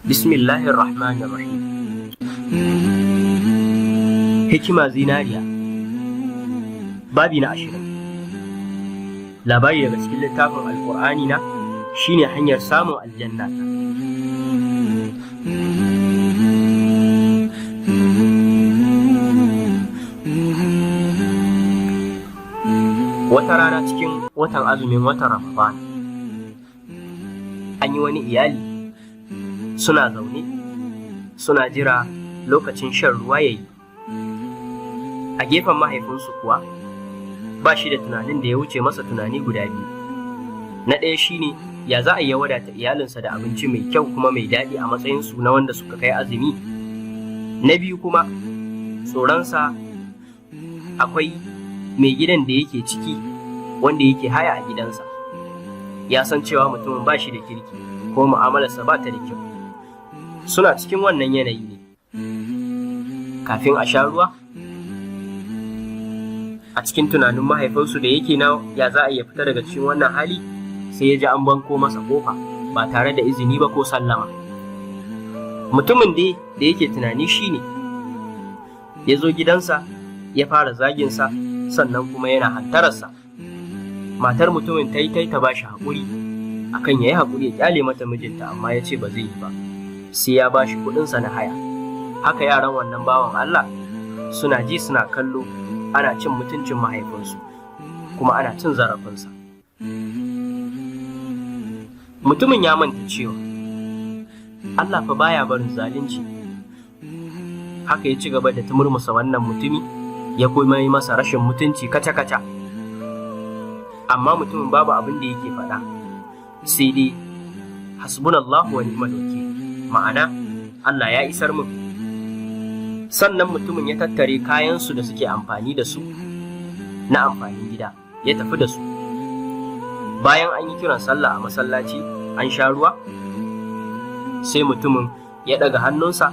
Bismillahir Rahmanir Rahim. Hikima zinariya. Babi na 20. Labari daga cikin littafin Alƙur'ani na shine hanyar samun aljanna ta. Wata rana cikin watan azumin watan Ramadan, an yi wani iyali suna zaune suna jira lokacin shan ruwa ya yi. A gefen mahaifinsu kuwa ba shi da tunanin da ya wuce masa tunani guda biyu. Na ɗaya shine ya za a yi wadata iyalinsa da abinci mai kyau kuma mai daɗi a matsayinsu na wanda suka kai azumi. Na biyu kuma tsoronsa akwai mai gidan da yake ciki wanda yake haya a gidansa. Ya san cewa mutumin ba shi da kirki ko mu'amalarsa ba ta da kyau. Suna cikin wannan yanayi ne kafin a sha ruwa. A cikin tunanin mahaifinsu da yake na ya za a iya fita daga cikin wannan hali, sai ya ji an banko masa kofa ba tare da izini ba ko sallama. Mutumin da yake tunani shine ya zo gidansa ya fara zaginsa, sannan kuma yana hantararsa. Matar mutumin ta yi ta ba shi haƙuri akan ya yi haƙuri ya ƙyale mata mijinta, amma ya ce ba zai yi ba, sai ya ba shi kuɗinsa na haya. Haka yaran wannan bawan Allah suna ji suna kallo ana cin mutuncin mahaifinsu kuma ana cin zarafinsa. Mutumin ya manta cewa Allah fa baya barin zalunci. Haka ya ci gaba da tumurmusa wannan mutumi, ya kuma yi masa rashin mutunci kaca-kaca. Amma mutumin babu abin da yake faɗa, sai dai hasbunallahu wa ni'mal wakil, ma'ana Allah ya isar min. Sannan mutumin ya tattare kayansu da suke amfani da su na amfanin gida ya tafi da su. Bayan an yi kiran sallah a masallaci an sha ruwa, sai mutumin ya ɗaga hannunsa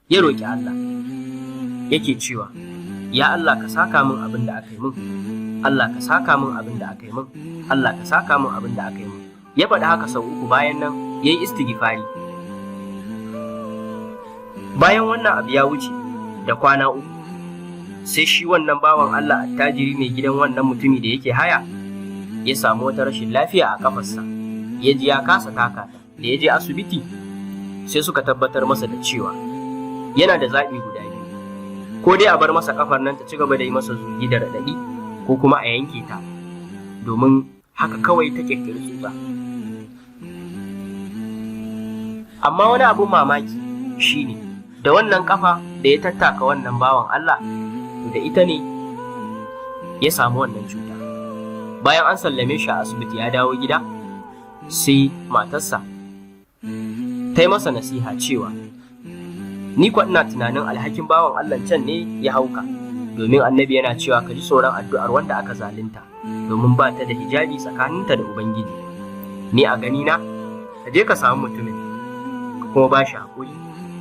ya roƙi Allah, yake cewa ya Allah ka saka min abin da aka yi min, Allah ka saka min abin da aka yi min, Allah ka saka min abin da aka yi min. Ya faɗi haka sau 3, bayan nan ya yi istighfari. Bayan wannan abu ya wuce da kwana 3, sai shi wannan bawan Allah attajiri mai gidan wannan mutumi da yake haya ya samu wata rashin lafiya a kafarsa. Ya ji ya kasa taka ta. Da ya je asibiti sai suka tabbatar masa da cewa yana da zaɓi guda biyu: ko dai a bar masa kafar nan ta ci gaba da yi masa zugi da raɗaɗi, ko kuma a yanke ta, domin haka kawai ta ƙirƙiri tsutsa. Amma wani abun mamaki shine da wannan kafa da ya tattaka wannan bawan Allah, to da ita ne ya samu wannan cuta. Bayan an sallame shi a asibiti ya dawo gida, sai matarsa ta yi masa nasiha cewa ni kwa ina tunanin alhakin bawan Allah can ne ya hauka, domin annabi yana cewa ka ji tsoron addu'ar wanda aka zalunta, domin ba ta da hijabi tsakaninta da Ubangiji. Ni a ganina ka je ka samu mutumin ka kuma ba shi haƙuri,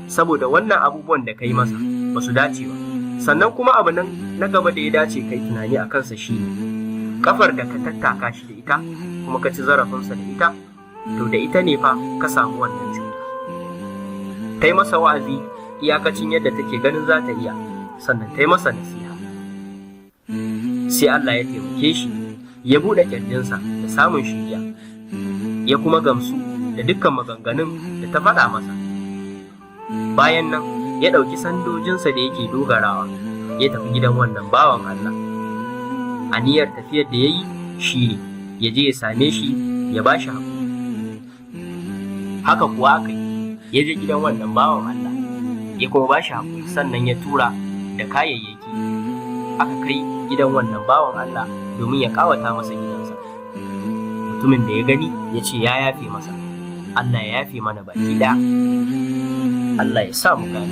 saboda wannan abubuwan da ka yi masa ba su dace ba. Sannan kuma abu nan na gaba da ya dace kai tunani a kansa shi ne kafar da ka tattaka shi da ita kuma ka ci zarafinsa da ita, to da ita ne fa ka samu wannan cuta. Ta yi masa wa'azi iyakacin yadda take ganin za ta iya, sannan ta yi masa nasiha. Sai Allah ya taimake shi ya buɗe ƙirjinsa da samun shiriya, ya kuma gamsu da dukkan maganganun da ta faɗa masa. Bayan nan ya ɗauki sandojinsa da yake dogarawa ya tafi gidan wannan bawan Allah. Aniyar tafiyar da ya yi shi ne ya je ya same shi ya ba shi haƙuri. Haka kuwa aka yi, ya je gidan wannan bawan Allah ya kuma ba shi haƙuri, sannan ya tura da kayayyaki aka kai gidan wannan bawan Allah domin ya ƙawata masa gidansa. Mutumin da ya gani ya ce ya yafe masa. Allah ya yafe mana baki ɗaya. Allah ya sa mu gani.